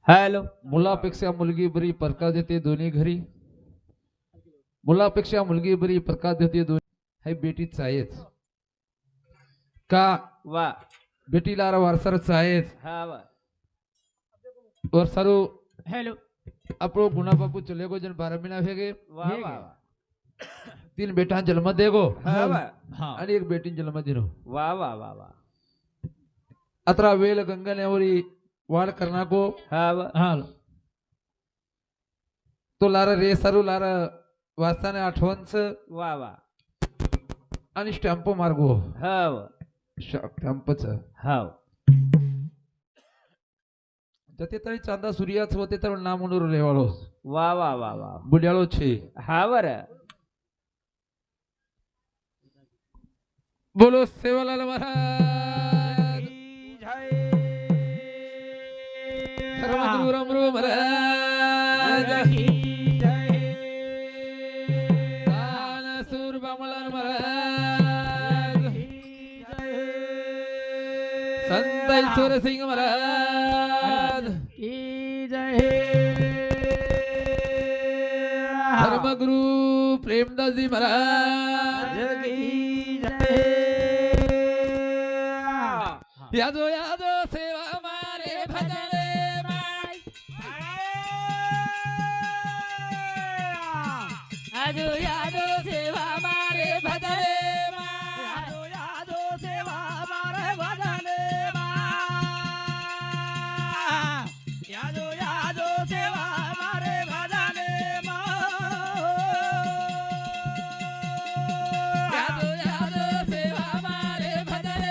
Hello. मुलापेक्षा मुलगी बरी प्रकाश देते दोन्ही घरी. मुलापेक्षा मुलगी बरी प्रकाश देते दोन्ही. हे बेटीच आहेच का वा. बेटीला वारसाच आहेच. हा वा. वर्षारू हेलो આપણો ગુના બાપુ ચલે ગો જન 12 મહિના ભેગે वा वा वा. 3 બેટા જન્મ દેગો हा वा. आणि एक बेटी जन्म दिनो. वा वा वा वा. अत्रा वेल गंगानेवरी वाढ करणाको हा वा. हाल तो लारा रे सारू लारा वाचताना आठवणच वा वा. आणि स्टॅम्प मार्गो हा वा. स्टॅम्पच हा. जते तरी चांदा सूर्याच होते तर नाम उनूर लेवाळो वा वा वा वा. बुड्याळो छे. हा वर. बोलो सेवालाल महाराज धर्मगुरु रामरू महाराज दानसूर बामलाल महाराज संत ईश्वर सिंह महाराज धर्मगुरु प्रेमदास जी महाराज यादो यादो सेवा मारे भजने माय यादो यादो सेवा मारे भजने माय यादो सेवा मारे भजने माय यादो यादो सेवा मारे भजने माय यादो यादो सेवा मारे भजने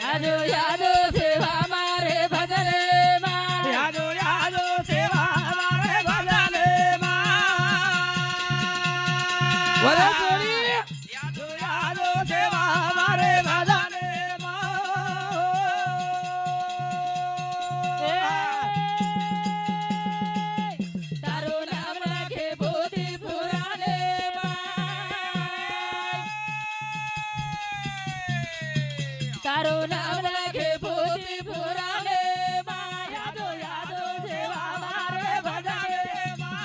यादो यादो सेवा मारे भजने माय यादो यादो सेवा मारे भजने माय वरे सोडी यादो यादो सेवा मारे भजने माय तारो नाम राखे बोधी पुराणे माय तारो नाम राखे बोधी पुराणे माय यादो यादो सेवा मारे भजने माय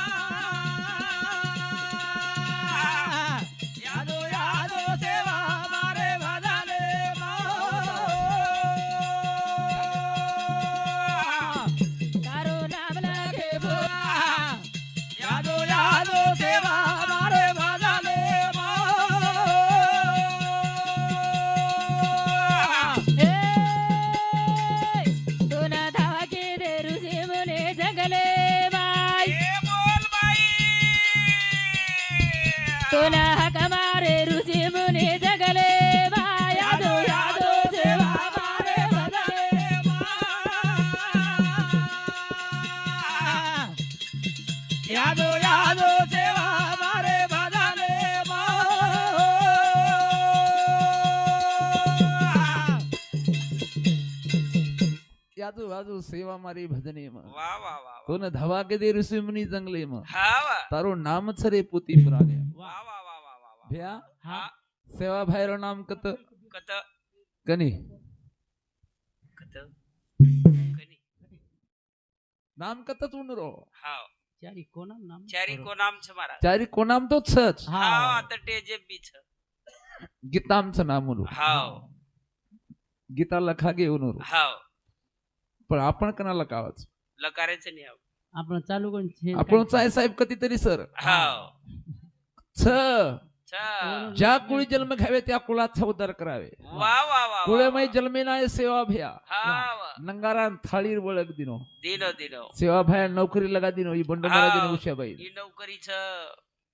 यादो यादो सेवा मारे भजने माय तारो नाम राखे यादो यादो सेवा मारे भजने तुना धावा के दे ऋषी मुने जगले बाई तुना हक मारे ऋषी मुने जगले बाई यादो यादो सेवा मारे भजने माय यादो यादो सेवा मारे भजने यादो यादो सेवा मारी भजने मा वा वा वा. तो न धावा के दे ऋषी मुनी जंगले मा हा वा. तारो नाम छरे पोती पुराणे वा वा वा वा वा. भ्या हा. सेवा भाईरो नाम कत कत कनी कत कनी. नाम कतच उनरो हा. चारी कोना नाम चारी को नाम छ मारा. चारी कोणाम तो छच हा आता टेजे बी छ. गीतामचं नाम उनरो हा गीता लखा गे उनरो हा. पण आपण कना लकावच लकारेच नाही आव. आपण चालू कोण छे आपण चाय साहेब कधीतरी सर हा. छ छ. ज्या कुळी जन्म घ्यावे त्या कुळाचा उद्धार करावे वा वा वा. कुळेमय जन्मेनाय सेवा भया हा वा. नंगारा थाळीर वळख दिनो दिनो दिनो. सेवा भया नौकरी लगा दिनो ही बंडू महाराज उषाबाई ही नोकरी छ.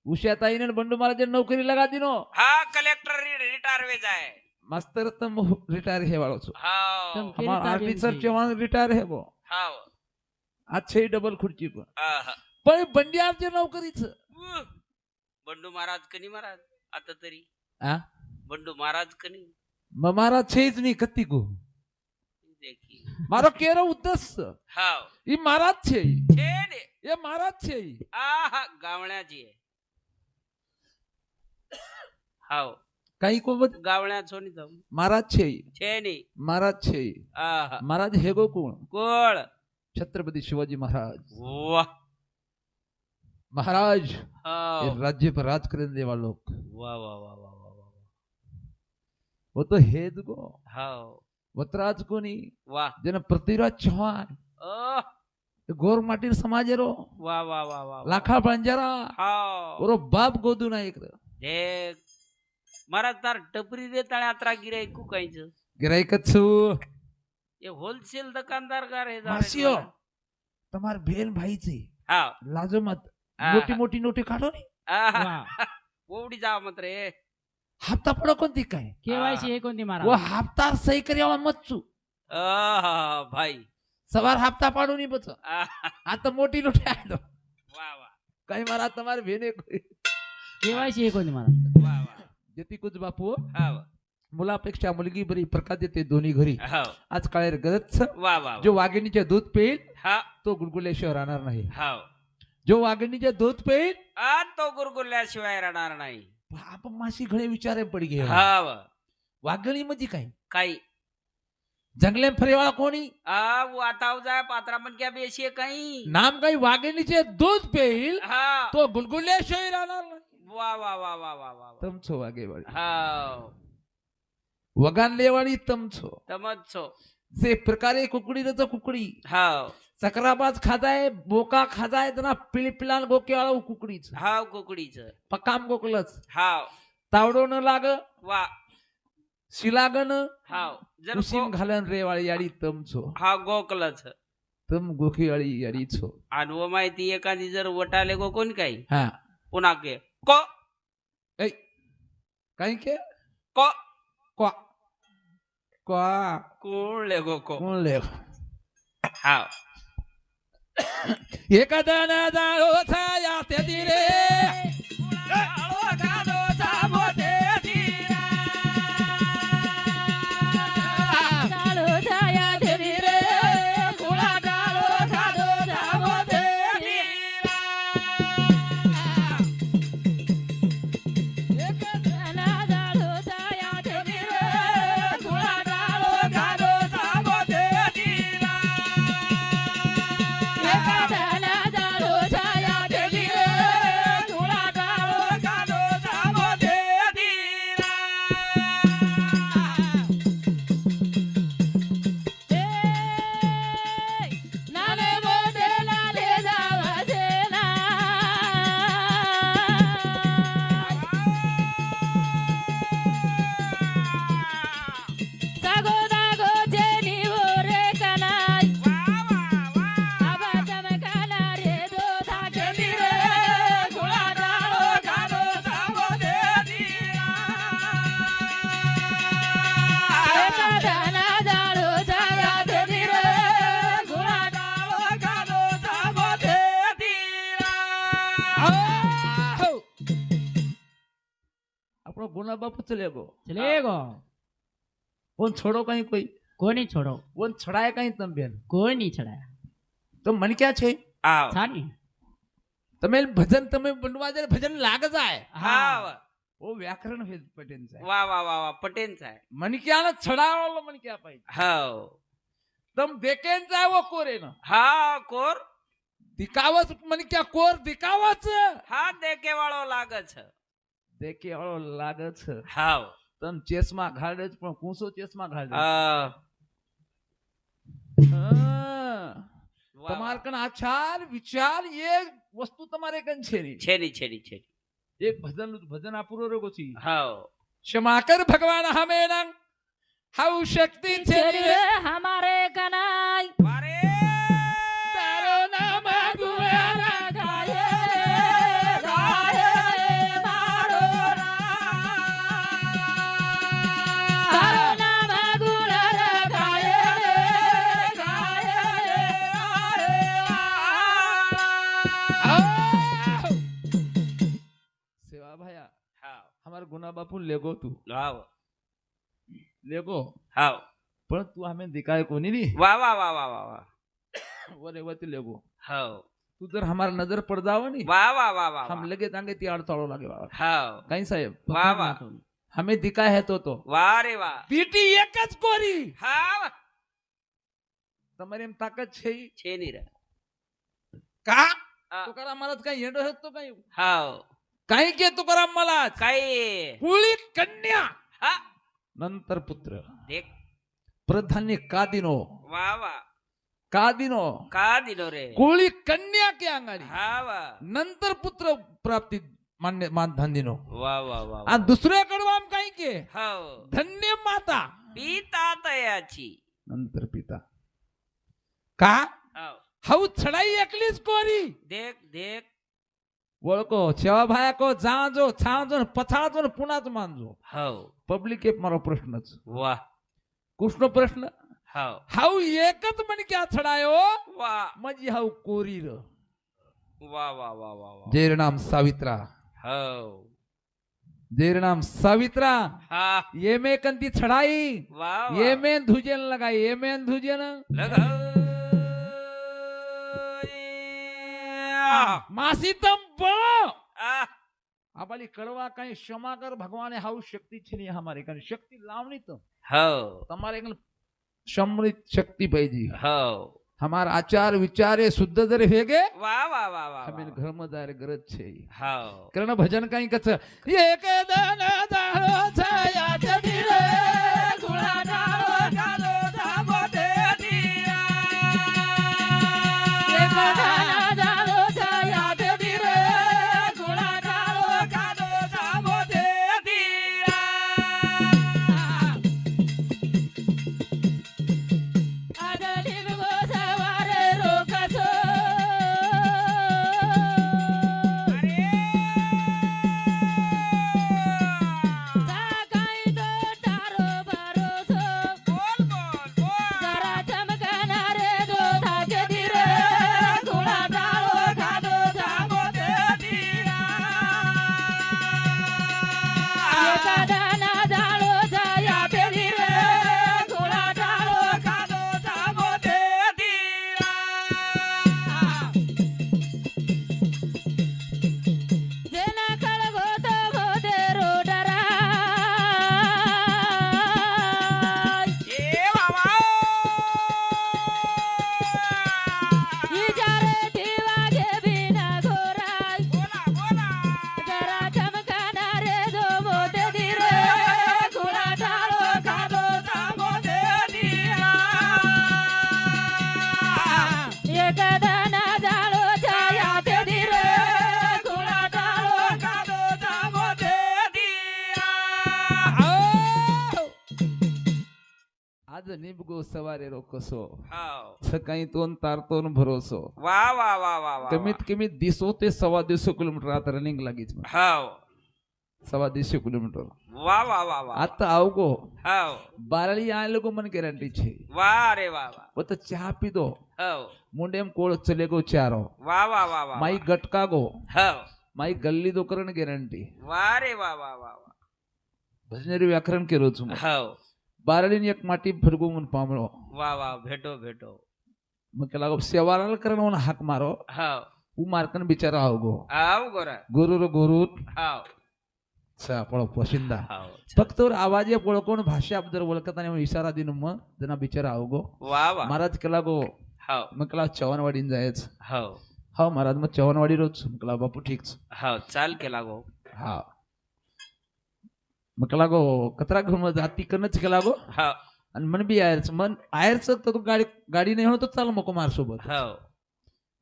उषाताई ने बंडू महाराज नौकरी लगा दिनो हा कलेक्टर रिटायर वे जाय. मास्तर तम रिटायर हे वाळो छो हा हमारा ऑफिसर चौहान रिटायर है वो हा. अच्छे डबल खुर्ची पर आहा. पण बंडियारचे नौकरीच बंडू महाराज कनी महाराज आता तरी आ बंडू महाराज कनी महाराज छेज नहीं कत्ती को देखी. मारो केरो उद्देश्य हा ई महाराज छे छे ने. ये महाराज छे आहा गावण्याची आहे. हाव કઈ કોબત ગાવણ્યા છો ની તમ મહારાજ છે છે ની મહારાજ છે આહા મહારાજ હેગો કોણ કોળ छत्रपति शिवाजी महाराज વાહ महाराज હાવ. ये राज्य पर राज करने वाला लोग વાહ વાહ વાહ વાહ વાહ વાહ वो तो हेद को હાવ वतराज को नहीं વાહ जन पृथ्वीराज चौहान ઓહ गोर माटी समाजेरो વાહ વાહ વાહ વાહ लाखा बंजारा હાવ ओरो बाप गोदू ना एक જે મારા તાર ટપરી રે તાણે આતરા ગિરાઈ કુ કઈ છે गिराई कछु એ હોલસેલ દુકાનદાર ગારે मासियो તમાર બેન ભાઈ છે હા લાજો મત હા. મોટી મોટી નોટી કાઢો ને આહા वाह ઓવડી જાવ મત રે हप्ता पडो कोणती काय केवायसी हे कोणती वो महाराज हप्ता सही કર્યા મત છું આહા ભાઈ સવાર હપ્તા પાડું નહીં બચો આહા આ તો મોટી નોટી આડો વાહ વાહ કઈ મારા તમારે બેને केवायसी हे कोणती महाराज વાહ વાહ જેથી कुछ बापू હાવ मुलापेक्षा मुलगी बरी प्रकाश देते दोन्ही घरी हाव आज काळेर गरज वाह वाह जो वाघिणीचे दूध पेईल हा तो गुडगुल्याशिवाय राहणार नाही हाव जो वाघिणीचे दूध पेईल आ तो गुरगुरल्याशिवाय राहणार नाही आपण माशी घडे विचारे पडी गे हाव वाघिणी मध्ये काय काही जंगले फरेवाळा कोणी आ वाताव जाय पात्रा मन क्या बेसी काही नाम काही वाघिणीचे दूध पेईल हा तो गुलगुल्याशिवाय राहणार नाही वाह वाह वाह वाह वाह वाह तमचो वागेवाळी हाव वगान लेवाळी तमचो समज छो जे प्रकारे कुकडी रच कुकडी हाव सकराबाज खाजाय बोका खाजाय तना पिळपिलान गोकेवाळा कुकडीच हाव कुकडीच पकाम गोकलच हाव तावडो न लाग वा शिलागन हाव जर उसीम घालन रेवाळी याडी तमचो हा गोकलच तम गोखीवाळी याडी छो आणि व माहिती एखादी जर वटाले गो कोण काही हा पुन्हा के को ऐ काही के को क्वा क्वा कोण ले गो को कोण ले हाव एखादा ना जाळो छाया ते दिरे डालो छाया तेरी रे गुळा डालो खादो जावो तेरी ना डालो छाया तेरी रे गुळा डालो खादो जावो तेरी ना डालो छाया तेरी रे गुळा डालो खादो जावो तेरी नाले मोठे नाले जावाचे ना सागो दागो जेनी रे कनाय आबा चमकाला रे दो धागे रे गुळा डाळो गाडो जावो देदी एका दाना डाळो जाया देदी रे गुळा डाळो गाडो जावो देदी આપણો ગુના બાપુ ચલે ગો चलेगो કોણ છોડો કઈ કોઈ कोणी छोड़ो કોણ છડાય કઈ તમ બેન कोई नहीं छड़ाया તો મન ક્યાં છે हाव छानी તમે ભજન તમે બનવા જાય ભજન લાગ જાય हाव ओ व्याकरण हे पटेन आहे वा वा वा वा पटेनच आहे मन क्या ना छडावलं मन क्या पाहिजे हाव तम देकेन जाय वो कोरे ना हा कोर दिकावच मन क्या कोर दिकावच हा देके वाळो लागच देके वाळो लागच हाव तम चेसमा घालच पण कुसो चेसमा घालच તમાર કણ આચાર વિચાર એ વસ્તુ તમારે કણ છે ની छेरी छेरी छेरी એક ભજન ભજન આપુરો રે ગોછી हाव क्षमा कर भगवान हमें नंग हाउ शक्ति तेरी छेरी रे हमारे कनाई वारे तारो नाम गुळा गाये गाये मारो तारो नाम गुळा गाये गाये सेवा भाया हाव हमार गुना बापू लेगो तू हाव लेगो हाव पण तू हमें दिखाए कोनी नी वा वा वा वा वा वा वो रेवती लेगो हाव तू जर हमार नजर पड़ जाओ नी वा वा वा वा हम लगे तांगे ती अडताळो लागे बाबा हाव काही साहेब वा वा हमें दिखा है तो वा रे वा પીટી એક જ કોરી હા તમારી એમ તાકાત છે ઈ? છે ની રે का હા तुकाराम महाराज काही येडो आहेत तो काही હાવ काही के तुकाराम महाराज काय कुळी कन्या हा नंतर पुत्र देख प्रधान्य कादिनो वा वा कादिनो का दिलो रे कुळी कन्या के अंगारी हा वा नंतर पुत्र प्राप्ती मान्य मानधान्यनो वा वा वा आणि दुसऱ्याकडे आम काही के हाव धन्य माता पिता तयाची नंतर पिता का हाव हाऊ छडाई एकलीच कोरी देख देख ओळखो शेवा भाया को जाजो छाजो पछाळजो पुन्हाच मानजो हाव पब्लिक एक मारो प्रश्नच वा कृष्ण प्रश्न हाव हाऊ एकच म्हण क्या छडायो वा म्हणजे हाऊ कोरी र वा वा वा वा वा जेर नाम सावित्रा हाव जेर नाम सावित्रा हा ये में कंती छड़ाई वा ये में धुजन लगाई ये में धुजन लगा मासी तम बळो आ आबाली कड़वा कहीं क्षमा कर भगवान हाउ शक्ति छनी हमारे कन शक्ति लावनी तो हाव तुम्हारे कन समृद्ध शक्ति पैजी हाव हमार आचार विचारे शुद्ध जर हेगे वा वा वा वा हमें घर में जाय गरज छे हाव कारण भजन काही कच एक दाना दाळो छायात दिरे गुळा डाळो कालो धाबो दे दिया एक दाना जाळो छायात दिरे गुळा डाळो कालो धाबो दे दिया आदली गो सवारे रोकसो सकाळी तो तारो भरोसो बोल बोल बोल जरा चमकणार दुधाचे दिरे गुळा डाळो कालो धाबो दे दिया एक दाना जाळो छायात दिरे गुळा डाळो कालो धाबो दे दिया जेना कळगोत मोदे रोडरा ए बाबा विचारे दिवा घे बिना घोराय बोला बोला जरा चमकणार जो मोदे दिरे गुळा डाळो कालो धाबो दे दिया एक दाना जाळो छायात दिरे गुळा डाळो कालो धाबो दे दिया आज निबगो सवारे रोकसो हाव सकाळी तोन तारतोन भरोसो वा वा वा वा वा कमीत कमी 200 ते 250 किलोमीटर आता रनिंग लागीच हाव 250 किलोमीटर वा वा वा वा आता आवगो हाव बारली आ लोगो मन गॅरंटी छे वा रे वा वा वो तो चाह पी दो हाव मुंडेम कोळ चले गो चारो वा वा वा वा माई गटका गो हाव माई गल्ली दो करण गॅरंटी वा रे वा वा वा वा भजनेरी व्याकरण केलो छु हाव बारलीन एक माटी फरगो मन पामळो वा वा भेटो भेटो मग केला गो सेवालाल करण मन हाक मारो हाव उ मारकन बिचारा आवगो आव गोरा गुरु रो गुरु हाव सा पळो पोशिंदा हाव फक्त आवाजे पळकोण भाषा अब्दर ओळखताना इशारा दिन मग जना बिचारा आवगो वा वा महाराज केला गो हाव मग केला चव्हाणवाडीन जायच हाव हा महाराज मग चव्हाणवाडी रोज मग केला बापू ठीकच हाव चाल केला गो हा मग केला गो कचरा घेऊन जाती कनच केला गो हाव आणि मन बी आयरच मन आयरच तर तू गाडी नाही होत चाल मको मारसोबत हाव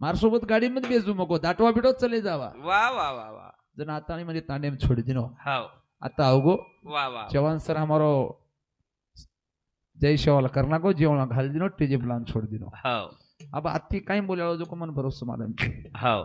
मारसोबत गाडी मध्ये बेजू मको दाटवा बिटो चले जावा वा वा वा वा जण आता आणि म्हणजे तांडेम छोडी दिनो हाव आता आवगो वा वा चव्हाण सर हमारो जय शेवाला करना को जेवण घाल दिनो टीजे प्लान छोड़ दिनो हाव अब आती काही बोलालो जो को मन भरोसा मालम हाव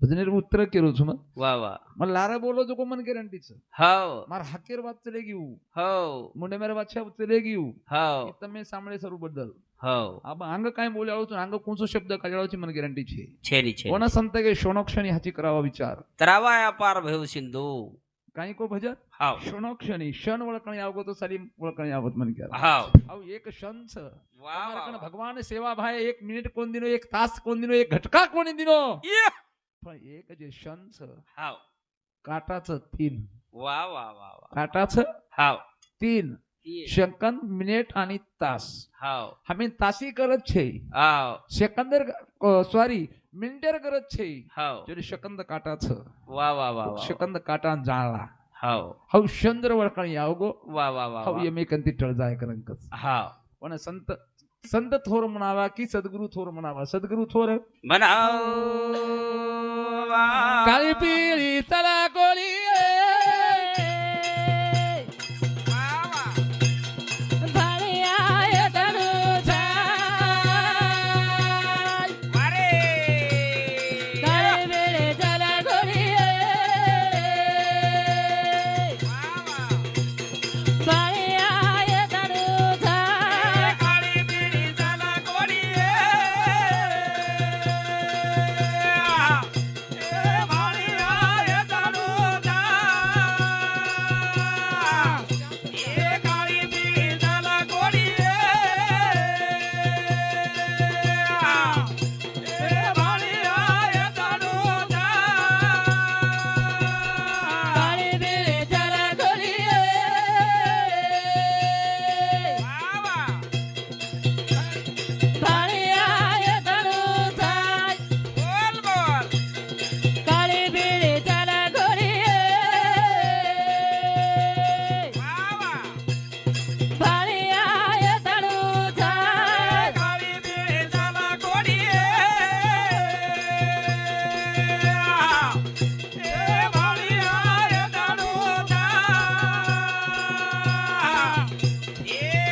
भजनेर उत्तर केलो छु मग वा वा मला लारा बोलो जो को मन गॅरंटीच हाव मार हकेर बात चले गिऊ हाव मुंडे मेरे बादशाह चले गिऊ हाव તમે સાંભળે સરું બદલ हाव अब अंग काय बोलालो छु अंग कोणसो शब्द काढाळोची मन गॅरंटी छे छेरी छे कोण संत के क्षणोक्षणी हाची करावा विचार तरावा पार भैव सिंधू काही को भजन हाव क्षणोक्षणी क्षण वळकणी आवगो तो साली वळकणी आवत मन केला हाव अव एक क्षण छ वा वा वा. भगवान सेवा भाई 1 मिनिट कोण दिनो 1 तास कोण दिनो 1 घटका कोणी दिनो ये. पण एक जे क्षण छ हाव काटाचं 3 वा वा वा वा काटाचं हाव 3 ये. सेकंद मिनिट आणि तास हाव हमें तासी करत છે हाव સેકન્ડર સોરી મિનિટર કરત છે हाव જેને સેકંદ કાટા છે वा वा वा वा સેકंद काटा जाळला हाव हव चंद्र वळकणी आवगो वा वा वा हव वा. यमे कंती टळजाय करंकच हाव पण संत संत थोर म्हणावा की सद्गुरु थोर म्हणावा सद्गुरु थोर म्हणाव वा. काळी पिळी चला गोळी वा वा. भाळ्याय तनुजा अरे काळे वेळे जला गोळी वा वा. भाळ्याय तनुजा काळी पिळी चला गोडी काळे वेळे जला गोळी भाळ्याय तनुजा बोल बोल. काळे वेळे जला गोळी वा वा. भाळ्याय तनुजा काळी पिळी चला गोडी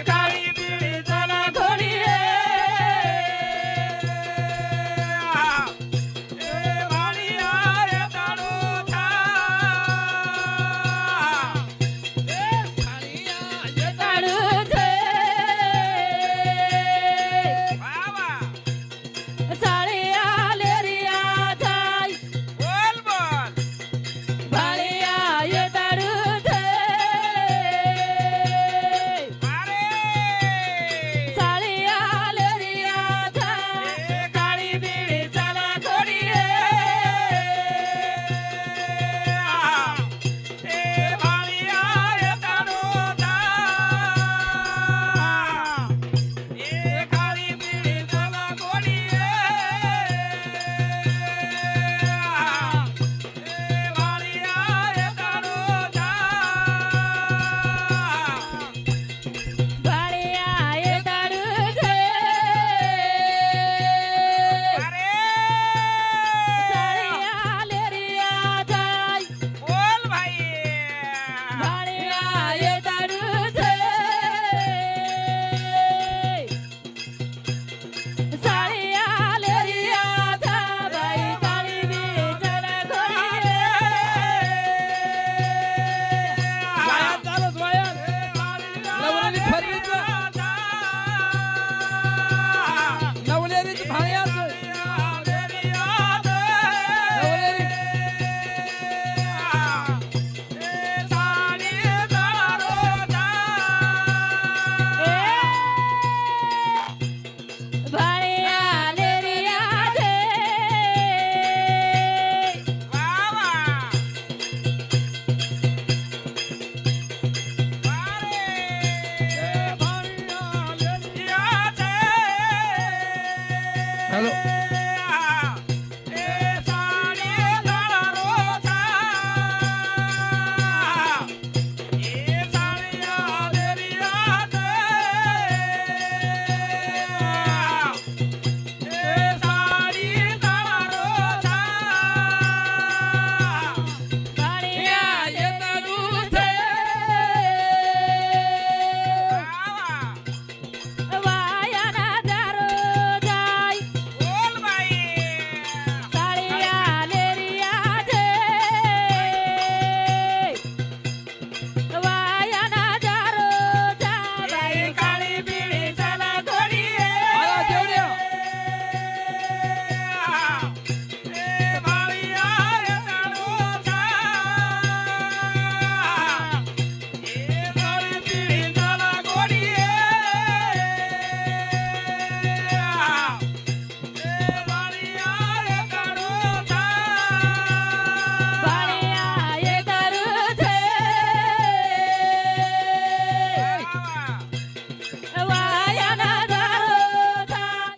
काळी पिळी चला गोडी तनुजे साळे आले रिया जाय बोल बोल. भाळ्याय तनुजे अरे साळे आले रिया जाय काळी पिळी चला गोडी काळी पिळी चला गोडी भाळ्याय तनुजे अरे साळे आले रिया जाय बोल भाई. भाळ्याय तनुजे साळे आले रिया जाय बाई काळी वेळे जला गोळी वायात झालंच वायात नवऱ्याने फरलीचं नवलेरीच भाळ्याच नवलेरी भाळ्याले रिया जाय हॅलो